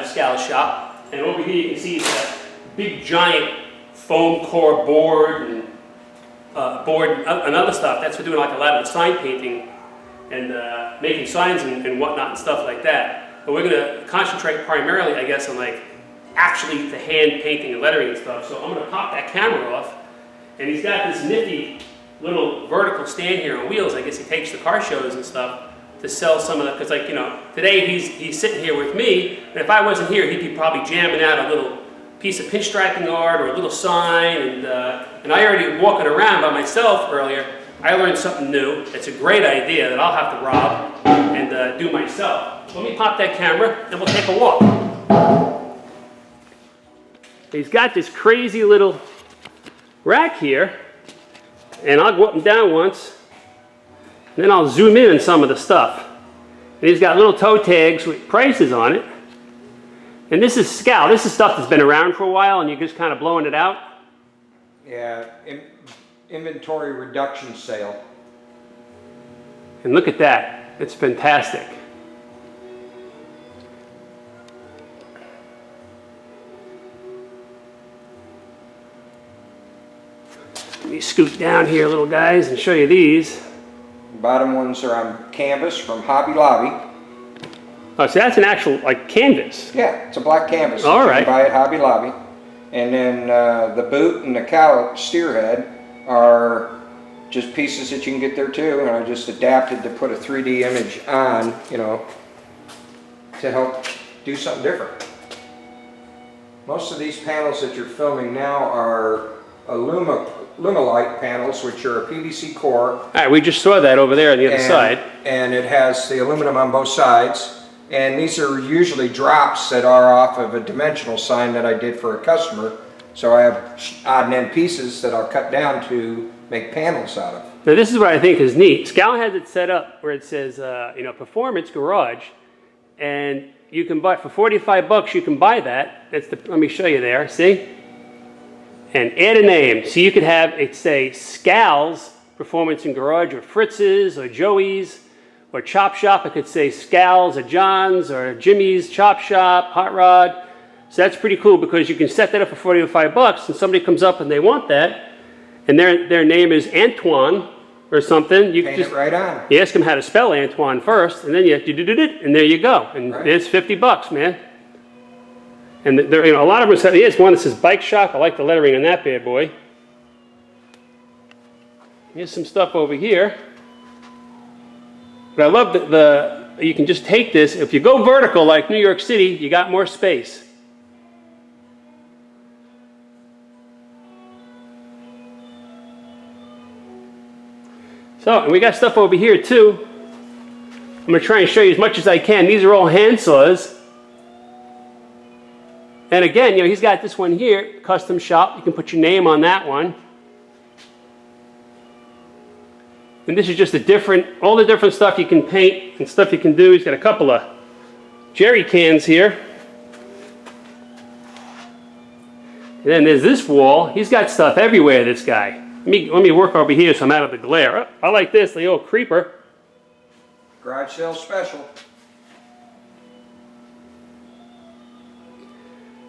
Scal shop. And over here you can see the big giant foam core board and other stuff. That's for doing like a lot of the sign painting and making signs and whatnot and stuff like that. But we're going to concentrate primarily, I guess, on like actually the hand painting and lettering and stuff. So I'm going to pop that camera off, and he's got this nifty little vertical stand here on wheels. I guess he takes the car shows and stuff to sell some of that, because like, you know, today he's sitting here with me, and if I wasn't here, he'd be probably jamming out a little piece of pinstriping art or a little sign, and I already walking around by myself earlier, I learned something new. It's a great idea that I'll have to rob and do myself. So let me pop that camera and we'll take a walk. He's got this crazy little rack here, and I'll go up and down once, and then I'll zoom in on some of the stuff. And he's got little toe tags with prices on it. And this is Scal. This is stuff that's been around for a while and you're just kind of blowing it out. Yeah, inventory reduction sale. And look at that. It's fantastic. Let me scoot down here, little guys, and show you these. Bottom ones are on canvas from Hobby Lobby. Oh, so that's an actual, like, canvas. Yeah, it's a black canvas. All right. You can buy at Hobby Lobby. And then the boot and the cow steer head are just pieces that you can get there too. And I just adapted to put a 3D image on, you know, to help do something different. Most of these panels that you're filming now are Lumilite panels, which are a PVC core. All right, we just saw that over there on the other side. And it has the aluminum on both sides. And these are usually drops that are off of a dimensional sign that I did for a customer. So I have odd and end pieces that I'll cut down to make panels out of. Now this is what I think is neat. Scal has it set up where it says, you know, Performance Garage. And you can buy, for 45 bucks, you can buy that. That's the, let me show you there, see? And add a name. So you could have it say Scal's Performance and Garage, or Fritz's, or Joey's, or Chop Shop. It could say Scal's, or John's, or Jimmy's Chop Shop, Hot Rod. So that's pretty cool, because you can set that up for 45 bucks, and somebody comes up and they want that, and their name is Antoine or something. You Paint just it right on. You ask them how to spell Antoine first, and then you and there you go. And right. It's 50 bucks, man. And there, you know, a lot of them say, here's one that says Bike Shop. I like the lettering on that bad boy. Here's some stuff over here. But I love that you can just take this. If you go vertical like New York City, you got more space. So, and we got stuff over here too. I'm going to try and show you as much as I can. These are all hand saws. And again, you know, he's got this one here, custom shop. You can put your name on that one. And this is just all the different stuff you can paint and stuff you can do. He's got a couple of jerry cans here. And then there's this wall. He's got stuff everywhere, this guy. Let me work over here so I'm out of the glare. Oh, I like this, the old creeper. Garage sale special.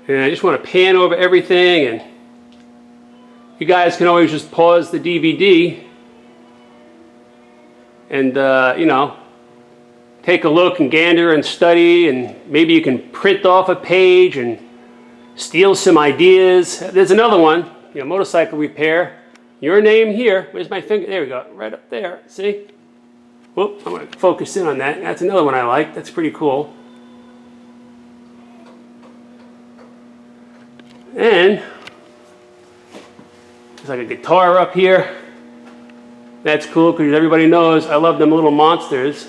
And I just want to pan over everything, and you guys can always just pause the DVD and, you know, take a look and gander and study, and maybe you can print off a page and steal some ideas. There's another one, you know, motorcycle repair. Your name here. Where's my finger? There we go. Right up there. See? Whoop. I'm going to focus in on that. That's another one I like. That's pretty cool. And there's like a guitar up here. That's cool, because everybody knows I love them little monsters.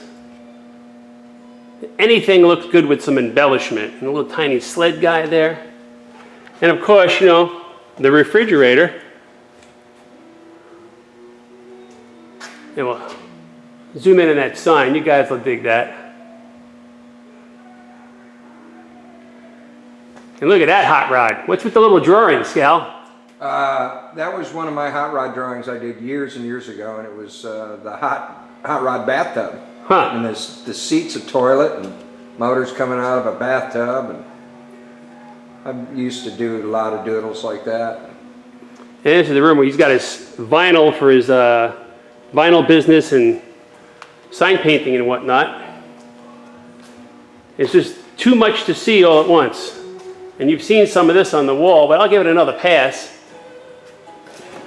Anything looks good with some embellishment. And a little tiny sled guy there. And of course, you know, the refrigerator. And we'll zoom in on that sign. You guys will dig that. And look at that hot rod. What's with the little drawing, Scal? That was one of my hot rod drawings I did years and years ago, and it was the hot rod bathtub. Huh. And the seat's a toilet, and motors coming out of a bathtub, and I'm used to do a lot of doodles like that. And this is the room where he's got his vinyl for his vinyl business and sign painting and whatnot. It's just too much to see all at once. And you've seen some of this on the wall, but I'll give it another pass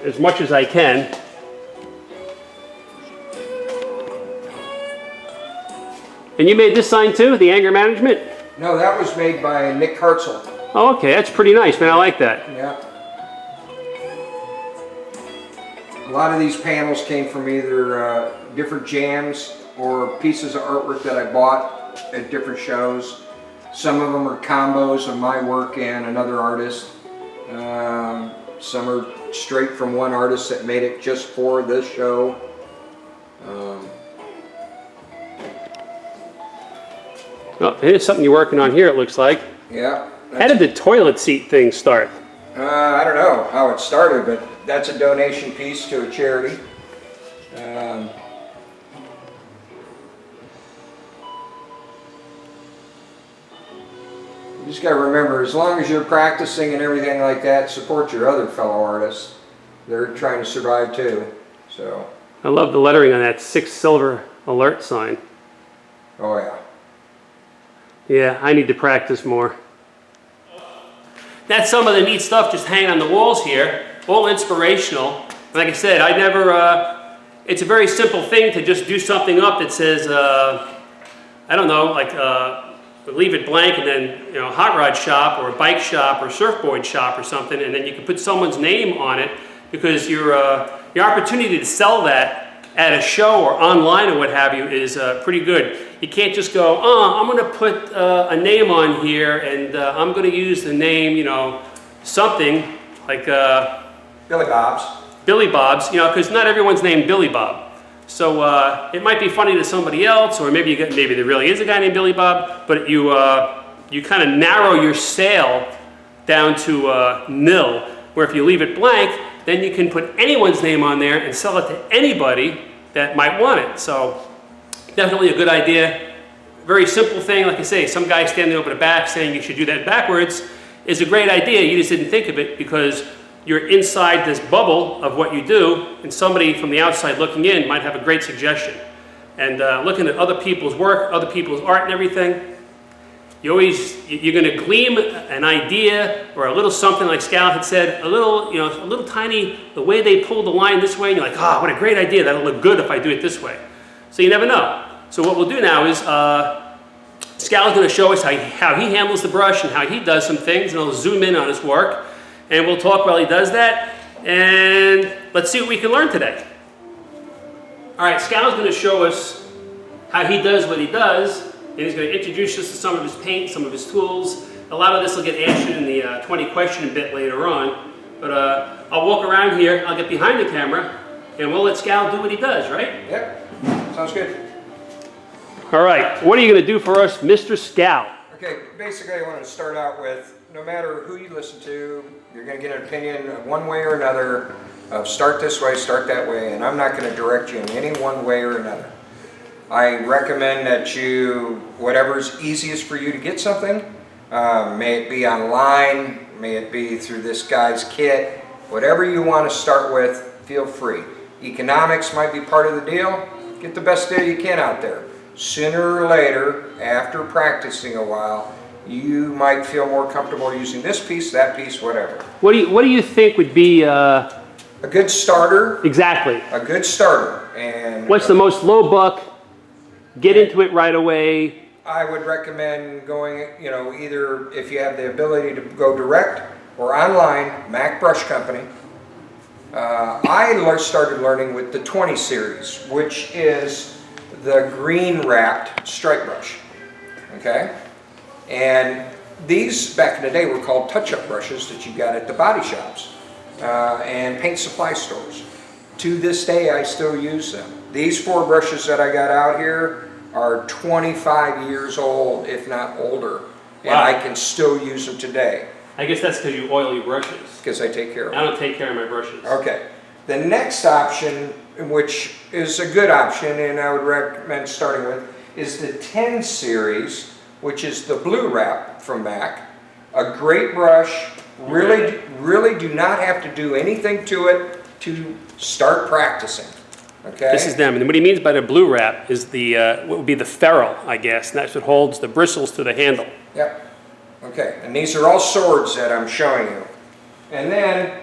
as much as I can. And you made this sign too, the anger management? No, that was made by Nick Hartzell. Oh, okay, that's pretty nice, man. I like that. Yeah. A lot of these panels came from either different jams or pieces of artwork that I bought at different shows. Some of them are combos of my work and another artist. Some are straight from one artist that made it just for this show. Oh, here's something you're working on here, it looks like. Yeah. How did the toilet seat thing start? I don't know how it started, but that's a donation piece to a charity. You just got to remember, as long as you're practicing and everything like that, support your other fellow artists. They're trying to survive too. So. I love the lettering on that 6 silver alert sign. Oh yeah. Yeah, I need to practice more. That's some of the neat stuff just hanging on the walls here, all inspirational. Like I said, I never, it's a very simple thing to just do something up that says, I don't know, like leave it blank and then, you know, hot rod shop or bike shop or surfboard shop or something, and then you can put someone's name on it, because your opportunity to sell that at a show or online or what have you is pretty good. You can't just go, oh, I'm going to put a name on here and I'm going to use the name, you know, something like Billy Bob's. Billy Bob's, you know, because not everyone's named Billy Bob. So it might be funny to somebody else, or maybe maybe there really is a guy named Billy Bob, but you kind of narrow your sale down to nil, where if you leave it blank, then you can put anyone's name on there and sell it to anybody that might want it. So definitely a good idea. Very simple thing. Like I say, some guy standing over the back saying you should do that backwards is a great idea. You just didn't think of it because you're inside this bubble of what you do, and somebody from the outside looking in might have a great suggestion. And looking at other people's work, other people's art and everything, you're going to glean an idea or a little something, like Scal had said, a little, you know, a little tiny, the way they pull the line this way, and you're like, ah, what a great idea, that'll look good if I do it this way. So you never know. So what we'll do now is, Scal's going to show us how he handles the brush and how he does some things, and I'll zoom in on his work, and we'll talk while he does that, and let's see what we can learn today. All right, Scal's going to show us how he does what he does, and he's going to introduce us to some of his paint, some of his tools. A lot of this will get answered in the 20 question bit later on, but I'll walk around here, I'll get behind the camera, and we'll let Scal do what he does, right? Yep, sounds good. All right, what are you going to do for us, Mr. Scal? Okay, basically I want to start out with, no matter who you listen to, you're going to get an opinion of one way or another of start this way, start that way, and I'm not going to direct you in any one way or another. I recommend that you, whatever's easiest for you to get something, may it be online, may it be through this guy's kit, whatever you want to start with, feel free. Economics might be part of the deal. Get the best deal you can out there. Sooner or later, after practicing a while, you might feel more comfortable using this piece, that piece, whatever. What do you think would be a good starter? Exactly. A good starter. And what's the most low buck? Get into it right away. I would recommend going, you know, either if you have the ability to go direct or online, Mac Brush Company. I started learning with the 20 series, which is the green wrapped stripe brush. Okay? And these back in the day were called touch-up brushes that you got at the body shops and paint supply stores. To this day, I still use them. These 4 brushes that I got out here are 25 years old, if not older, and wow. I can still use them today. I guess that's because you oil your brushes. Because I take care of them. I don't take care of my brushes. Okay. The next option, which is a good option, and I would recommend starting with, is the 10 series, which is the blue wrap from Mac. A great brush. Really do not have to do anything to it to start practicing. Okay? This is them. And what he means by the blue wrap is the what would be the ferrule, I guess. And that's what holds the bristles to the handle. Yep. Okay, and these are all swords that I'm showing you. And then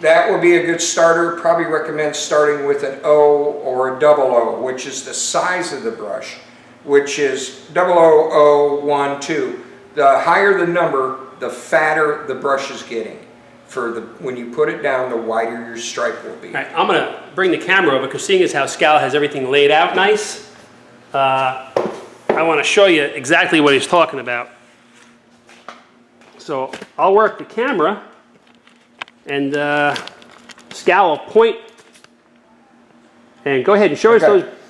that would be a good starter. Probably recommend starting with an O or a double O, which is the size of the brush, which is 00012. The higher the number, the fatter the brush is getting. When you put it down, the wider your stripe will be. All right, I'm going to bring the camera over because seeing as how Scal has everything laid out nice, I want to show you exactly what he's talking about. So I'll work the camera and Scal will point and go ahead and show us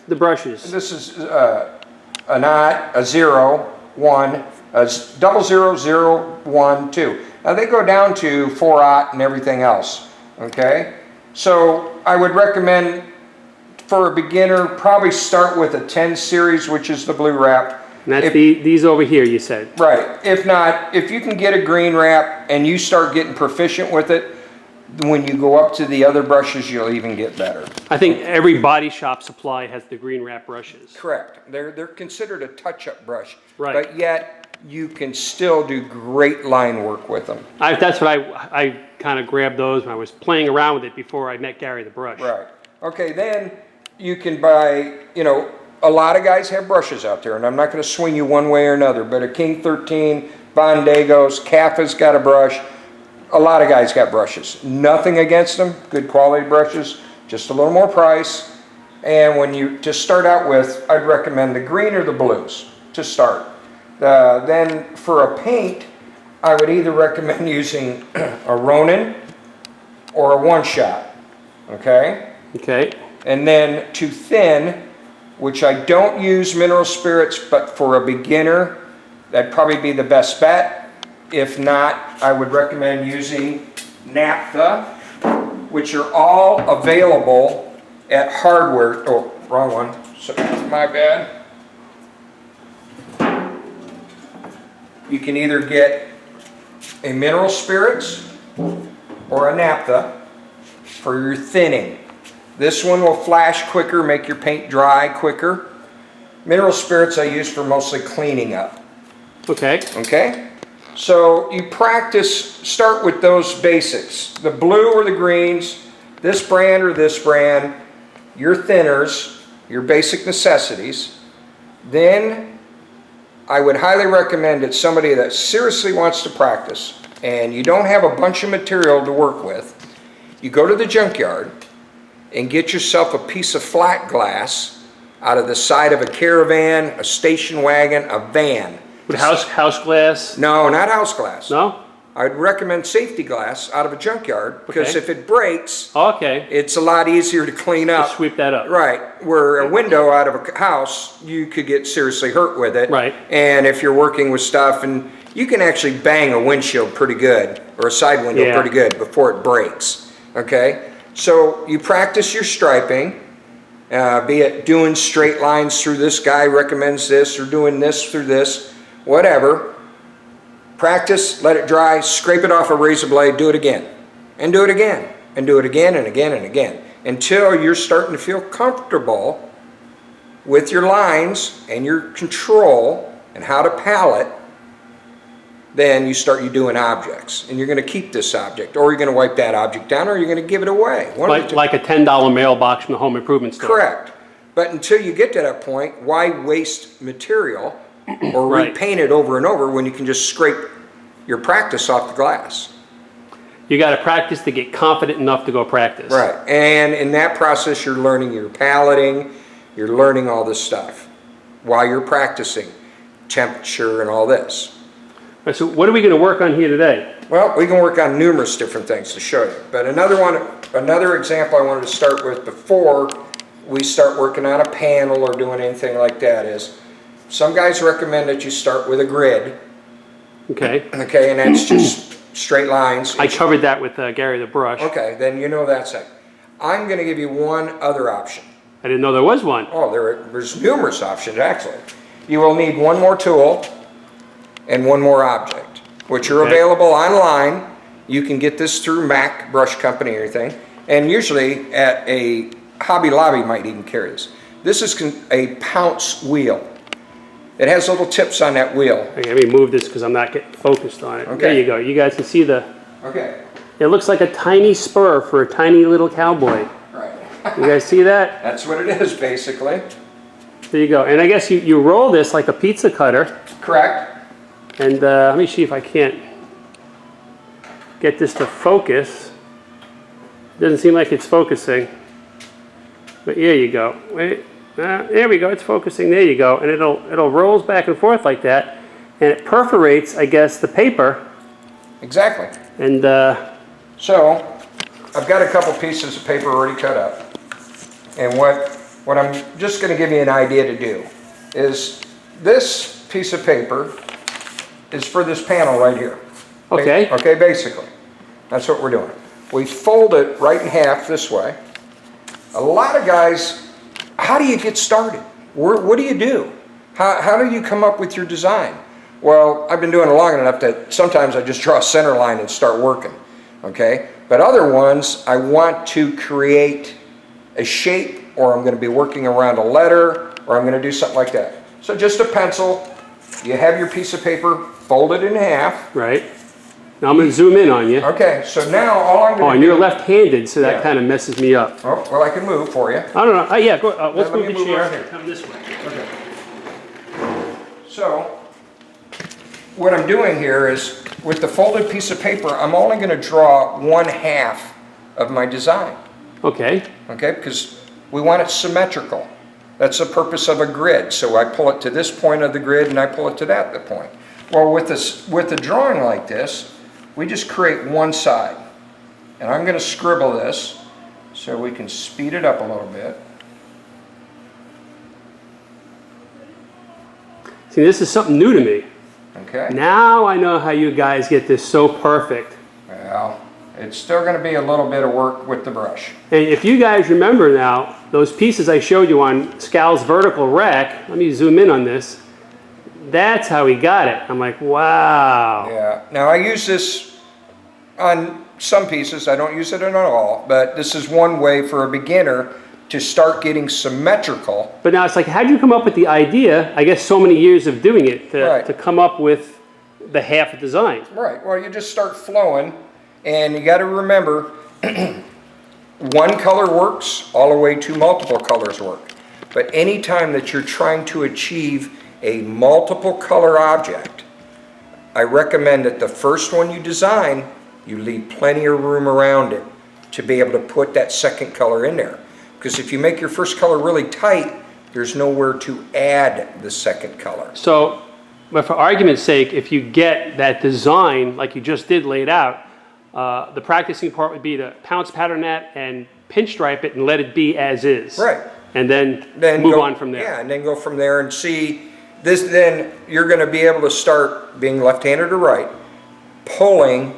the brushes. This is a knot, a 0, 1, a 00012. Now they go down to 4/0 and everything else. Okay, so I would recommend for a beginner probably start with a 10 series, which is the blue wrap. And that's these over here, you said. Right. If not, if you can get a green wrap and you start getting proficient with it, when you go up to the other brushes, you'll even get better. I think every body shop supply has the green wrap brushes. Correct. They're considered a touch-up brush. Right. But yet, you can still do great line work with them. That's what I kind of grabbed those when I was playing around with it before I met Gary the Brush. Right. Okay, then you can buy, a lot of guys have brushes out there, and I'm not going to swing you one way or another, but a King 13, Bondegos, Caffa's got a brush. A lot of guys got brushes. Nothing against them, good quality brushes, just a little more price. And to start out with, I'd recommend the green or the blues to start. Then for a paint, I would either recommend using a Ronin or a one-shot, okay? Okay. And then to thin, which I don't use mineral spirits, but for a beginner, that'd probably be the best bet. If not, I would recommend using naphtha, which are all available at hardware. Oh, wrong one. So, my bad. You can either get a mineral spirits or a naphtha for your thinning. This one will flash quicker, make your paint dry quicker. Mineral spirits I use for mostly cleaning up. Okay. Okay? So you start with those basics. The blue or the greens, this brand or this brand, your thinners, your basic necessities. Then I would highly recommend it somebody that seriously wants to practice and you don't have a bunch of material to work with. You go to the junkyard and get yourself a piece of flat glass out of the side of a caravan, a station wagon, a van. With house glass? No, not house glass. No? I'd recommend safety glass out of a junkyard because if it breaks, it's a lot easier to clean up. Just sweep that up. Right. Where a window out of a house, you could get seriously hurt with it. Right. And if you're working with stuff, and you can actually bang a windshield pretty good or a side window pretty good before it breaks. Okay? So you practice your striping, be it doing straight lines through this guy recommends this or doing this through this. Whatever, practice, let it dry, scrape it off a razor blade, do it again, and do it again, and do it again and again and again, until you're starting to feel comfortable with your lines and your control and how to palette. Then you start doing objects, and you're going to keep this object, or you're going to wipe that object down, or you're going to give it away. Like a $10 mailbox from the home improvement store. Correct. But until you get to that point, why waste material or repaint it over and over when you can just scrape your practice off the glass? You got to practice to get confident enough to go practice. Right. And in that process, you're learning your paletting, you're learning all this stuff while you're practicing temperature and all this. All right, so what are we going to work on here today? Well, we can work on numerous different things to show you. But another example I wanted to start with before we start working on a panel or doing anything like that is, some guys recommend that you start with a grid. Okay. Okay, and that's just straight lines. I covered that with Gary the Brush. Okay, then you know that's it. I'm going to give you one other option. I didn't know there was one. Oh, there's numerous options, actually. You will need one more tool and one more object. which are available online. You can get this through Mac Brush Company or anything. And usually at a Hobby Lobby might even carry this. This is a pounce wheel. It has little tips on that wheel. Okay, let me move this because I'm not getting focused on it. Okay. There you go. You guys can see the... Okay. It looks like a tiny spur for a tiny little cowboy. Right. You guys see that? That's what it is, basically. There you go. And I guess you roll this like a pizza cutter. Correct. And let me see if I can't get this to focus. Doesn't seem like it's focusing. But here you go. Wait. There we go. It's focusing. There you go. And it'll rolls back and forth like that, and it perforates, I guess, the paper. Exactly. And so I've got a couple pieces of paper already cut up, and what I'm just going to give you an idea to do is this piece of paper is for this panel right here. okay. Okay, basically. That's what we're doing. We fold it right in half this way. A lot of guys, how do you get started? What do you do? How do you come up with your design? Well, I've been doing it long enough that sometimes I just draw a center line and start working, okay? But other ones, I want to create a shape, or I'm going to be working around a letter, or I'm going to do something like that. So just a pencil, you have your piece of paper, fold it in half. Right. Now I'm going to zoom in on you. Okay, so now all I'm going to do... Oh, and you're left-handed, so that kind of messes me up. Oh, well, I can move for you. I don't know. Yeah, go, let's Let move me the move chair. over here. Come this way. Okay. So, what I'm doing here is, with the folded piece of paper, I'm only going to draw 1/2 of my design. Okay. Okay, because we want it symmetrical. That's the purpose of a grid. So I pull it to this point of the grid and I pull it to that point. Well, with a drawing like this, we just create one side. And I'm going to scribble this so we can speed it up a little bit. See, this is something new to me. Okay. Now I know how you guys get this so perfect. Well, it's still going to be a little bit of work with the brush. And if you guys remember now, those pieces I showed you on Scal's vertical rack, let me zoom in on this. That's how he got it. I'm like, wow. Yeah. Now I use this on some pieces. I don't use it on all, but this is one way for a beginner to start getting symmetrical. But now it's like, how'd you come up with the idea, I guess so many years of doing it, to come up with the half design? Right. Well, you just start flowing, and you got to remember, one color works all the way to multiple colors work. But anytime that you're trying to achieve a multiple color object, I recommend that the first one you design, you leave plenty of room around it to be able to put that second color in there. Because if you make your first color really tight, there's nowhere to add the second color. So, but for argument's sake, if you get that design like you just did laid out, the practicing part would be to pounce pattern that and pinstripe it and let it be as is. Right. And then move on from there. Yeah, and then go from there and see this. Then you're going to be able to start, being left-handed or right, pulling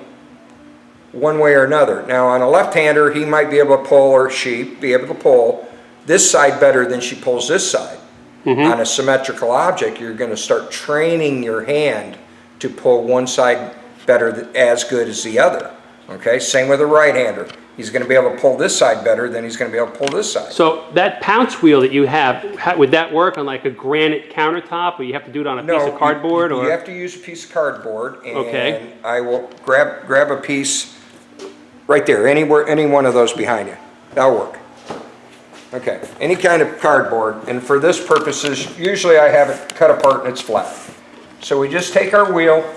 one way or another. Now on a left-hander, he might be able to pull, or she be able to pull this side better than she pulls this side. On a symmetrical object, you're going to start training your hand to pull one side better, as good as the other. Okay, same with a right-hander. He's going to be able to pull this side better than he's going to be able to pull this side. So that pounce wheel that you have, would that work on like a granite countertop, or you have to do it on a piece of cardboard? You have to use a piece of cardboard, and okay. I will grab a piece right there, any one of those behind you. That'll work. Okay, any kind of cardboard, and for this purposes, usually I have it cut apart and it's flat. So we just take our wheel,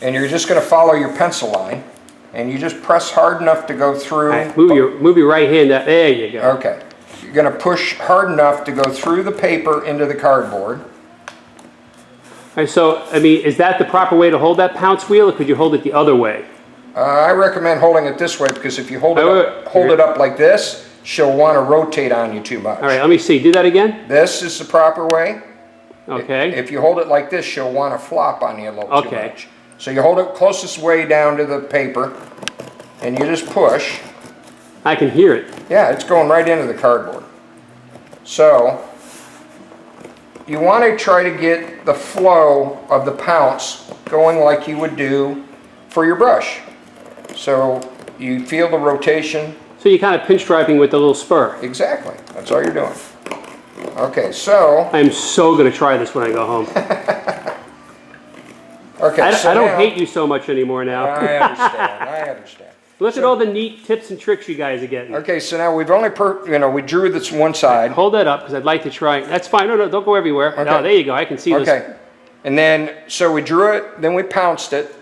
and you're just going to follow your pencil line, and you just press hard enough to go through. Right, move your right hand out. There you go. Okay. You're going to push hard enough to go through the paper into the cardboard. All right, so, I mean, is that the proper way to hold that pounce wheel, or could you hold it the other way? I recommend holding it this way, because if you hold it up like this, she'll want to rotate on you too much. All right, let me see. Do that again. This is the proper way. Okay. If you hold it like this, she'll want to flop on you a little too much. So you hold it closest way down to the paper, and you just push. I can hear it. Yeah, it's going right into the cardboard. So you want to try to get the flow of the pounce going like you would do for your brush. So you feel the rotation. So you're kind of pinstriping with the little spur. Exactly. That's all you're doing. Okay, so. I'm so going to try this when I go home. Okay, I don't hate you so much anymore now. I understand. I understand. Look at all the neat tips and tricks you guys are getting. Okay, so now we've only we drew this one side. Hold that up because I'd like to try. That's fine. No, don't go everywhere. Okay. Oh, there you go. I can see this. Okay. And then, so we drew it, then we pounced it.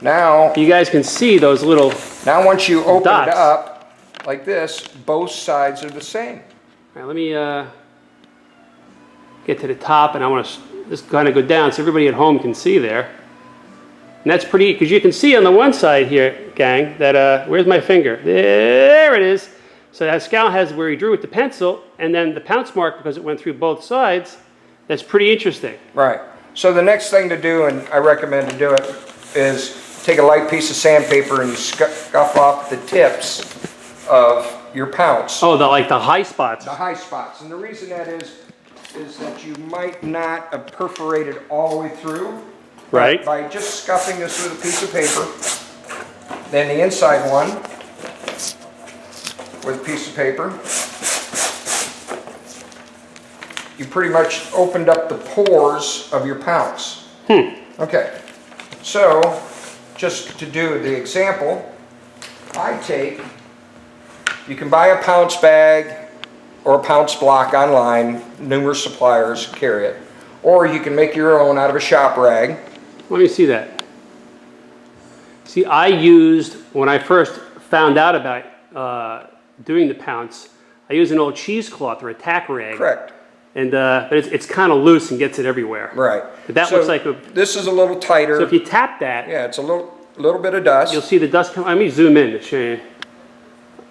Now, You guys can see those little once you open dots. it up like this, both sides are the same. All right, let me get to the top, and I want to just kind of go down so everybody at home can see there. And that's pretty, because you can see on the one side here, gang, that, where's my finger? There it is. So that Scal has where he drew with the pencil, and then the pounce mark, because it went through both sides. That's pretty interesting. Right. So the next thing to do, and I recommend to do it, is take a light piece of sandpaper and you scuff off the tips of your pounce. Oh, like the high spots. The high spots. And the reason that is that you might not have perforated all the way through. Right. By just scuffing this with a piece of paper. Then the inside one with a piece of paper. You pretty much opened up the pores of your pounce. Okay. So, just to do the example, you can buy a pounce bag or a pounce block online. Numerous suppliers carry it. Or you can make your own out of a shop rag. Let me see that. See, I used, when I first found out about doing the pounce, I used an old cheesecloth or a tack rag. Correct. And but it's kind of loose and gets it everywhere. Right. But that looks like a. This is a little tighter. So if you tap that, yeah, it's a little bit of dust. you'll see the dust come. Let me zoom in to show you.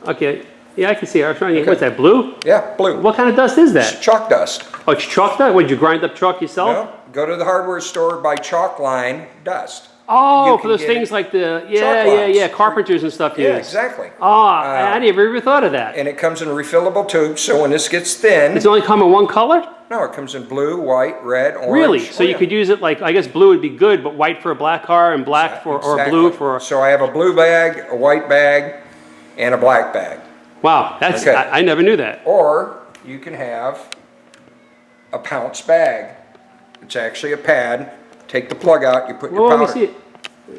Okay. Yeah, I can see it. I was trying to. Okay. What's that? Blue? Yeah, blue. What kind of dust is It's that? chalk dust. Oh, it's chalk dust. What, did you grind up chalk yourself? No, go to the hardware store, buy chalk line dust. Oh, You for can those get things like the chalk lines. carpenters and stuff use. Yeah, exactly. Oh, I never even thought of that. And it comes in refillable tubes, so when this gets thin, It's only come in one color? no, it comes in blue, white, red, orange. Really? So Oh, you yeah. could use it like, I guess blue would be good, but white for a black car and black for, or Exactly. blue for. So I have a blue bag, a white bag, and a black bag. Wow, that's, Okay. I never knew that. Or you can have a pounce bag. It's actually a pad. Take the plug out, you put your Well, let powder. me see it. All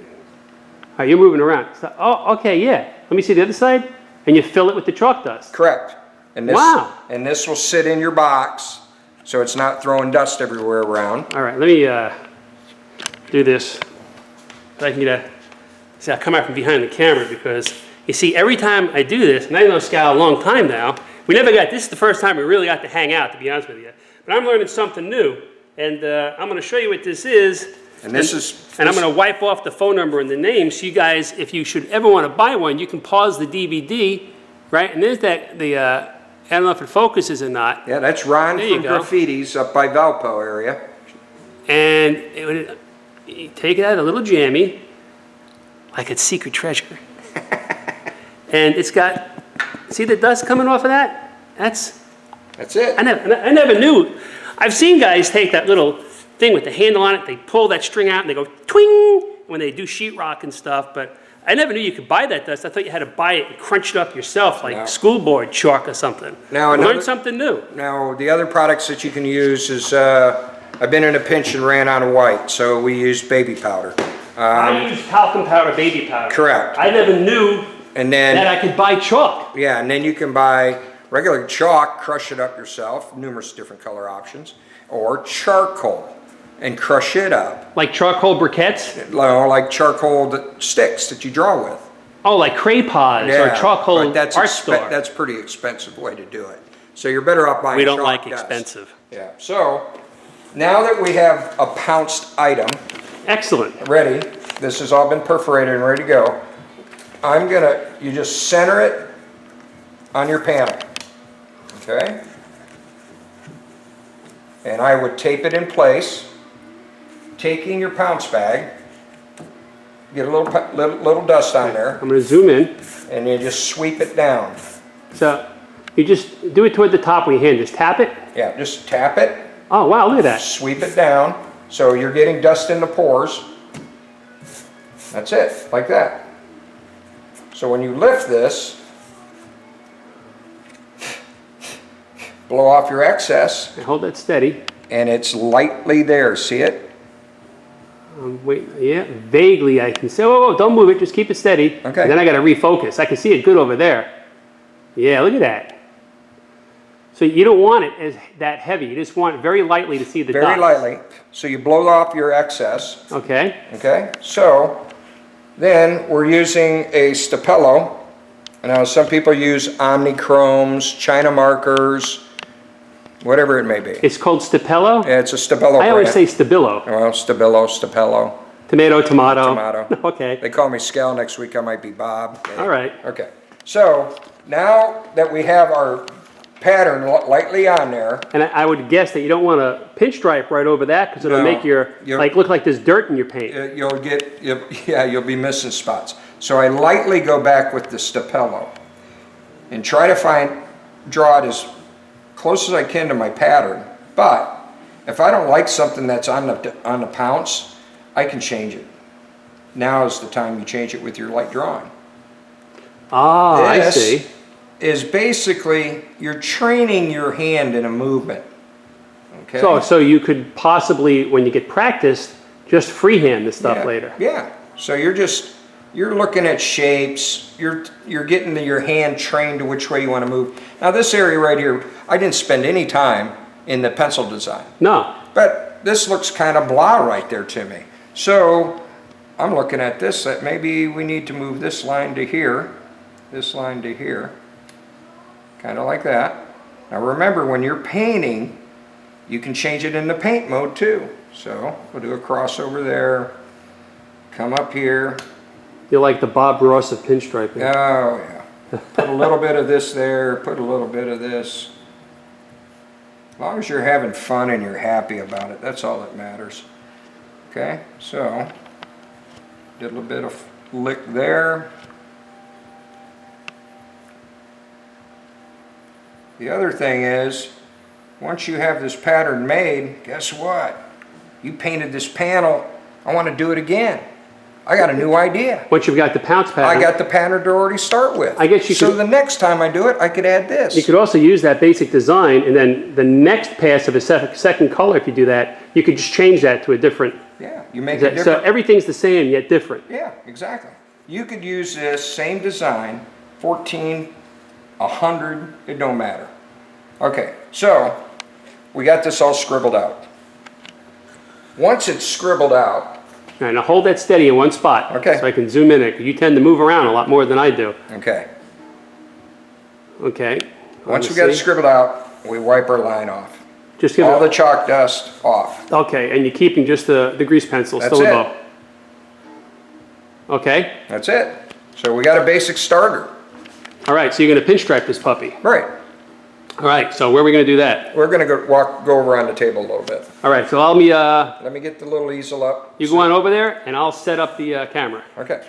right, you're moving around. So, oh, okay, yeah. Let me see the other side. And you fill it with the chalk dust. Correct. And this, Wow. And this will sit in your box, so it's not throwing dust everywhere around. All right, let me do this. So I can get a, see, I come out from behind the camera because you see, every time I do this, and I know Scal a long time now, this is the first time we really got to hang out, to be honest with you. But I'm learning something new, and I'm going to show you what this is. And this is... And I'm going to wipe off the phone number and the name, so you guys, if you should ever want to buy one, you can pause the DVD, right? And there's that, I don't know if it focuses or not. Yeah, that's Ron There you from go. Graffitis up by Valpo area. And you take it out a little jammy, like it's secret treasure. And it's got, see the dust coming off of that? That's it. I never knew. I've seen guys take that little thing with the handle on it, they pull that string out and they go twing when they do sheetrock and stuff, but I never knew you could buy that dust. I thought you had to buy it and crunch it up yourself like No. school board chalk or something. Now, I another- learned something new. Now, the other products that you can use is, I've been in a pinch and ran out of white, so we use baby powder. I use talcum powder, baby powder. Correct. I never knew And then... that I could buy chalk. Yeah, and then you can buy regular chalk, crush it up yourself, numerous different color options, or charcoal and crush it up. Like charcoal briquettes? Like charcoal sticks that you draw with. Oh, like crayons or charcoal but that's art store. That's a pretty expensive way to do it. So you're better off buying We don't chalk like dust. expensive. Yeah, so now that we have a pounced item Excellent. ready, this has all been perforated and ready to go, you just center it on your panel, okay? And I would tape it in place, taking your pounce bag, get a little dust on there, I'm going to zoom in. and you just sweep it down. So you just do it toward the top with your hand. Just tap it. Yeah, just tap it, Oh, wow, look at that. Sweep it down, so you're getting dust in the pores. That's it, like that. So when you lift this, blow off your excess. Hold that steady. And it's lightly there, see it? Wait, yeah, vaguely I can say, whoa, don't move it, just keep it steady. Okay. And then I got to refocus. I can see it good over there. Yeah, look at that. So you don't want it as that heavy. You just want it very lightly to see the Very dots. lightly. So you blow off your excess. Okay. Okay, so then we're using a Stapello. Now some people use Omnichromes, China markers, whatever it may be. It's called Stapello? It's a Stabilo I always say brand. Stabilo. Well, Stabilo, Stapello. Tomato, tomato. Tomato. Okay. They call me Scal. Next week I might be Bob. All right. Okay. So now that we have our pattern lightly on there. And I would guess that you don't want to pinstripe right over that because it'll No, make your, like, look like there's dirt in your paint. You'll be missing spots. So I lightly go back with the Stapello and try to draw it as close as I can to my pattern. But if I don't like something that's on the pounce, I can change it. Now is the time you change it with your light drawing. Ah, I see. Is basically you're training your hand in a movement. Okay. So you could possibly, when you get practiced, just freehand this stuff later. Yeah. So you're looking at shapes. You're getting your hand trained to which way you want to move. Now this area right here, I didn't spend any time in the pencil design. No. But this looks kind of blah right there to me. So I'm looking at this, that maybe we need to move this line to here, this line to here. Kind of like that. Now remember, when you're painting, you can change it into paint mode too. So we'll do a crossover there, come up here. You're like the Bob Ross of pinstriping. Oh yeah. Put a little bit of this there, put a little bit of this. As long as you're having fun and you're happy about it, that's all that matters. Okay, so did a little bit of lick there. The other thing is, once you have this pattern made, guess what? You painted this panel, I want to do it again. I got a new idea. Once you've got the pounce pattern. I got the pattern to already start with. I guess you so could, the next time I do it, I could add this. You could also use that basic design, and then the next pass of a second color, if you do that, you could just change that to a different. Yeah, you make it different. So everything's the same, yet different. Yeah, exactly. You could use this same design, 14, 100, it don't matter. Okay, so we got this all scribbled out. Once it's scribbled out. All right, now hold that steady in one spot. Okay. So I can zoom in it, because you tend to move around a lot more than I do. Okay. Okay. Once we got it scribbled out, we wipe our line off. Just give all the chalk dust off. Okay, and you're keeping just the grease pencil That's still it. above. Okay. That's it. So we got a basic starter. All right, so you're going to pinstripe this puppy. Right. All right, so where are we going to do that? We're going to go over on the table a little bit. All right, so let me get the little easel up. You go on over there, and I'll set up the camera. Okay.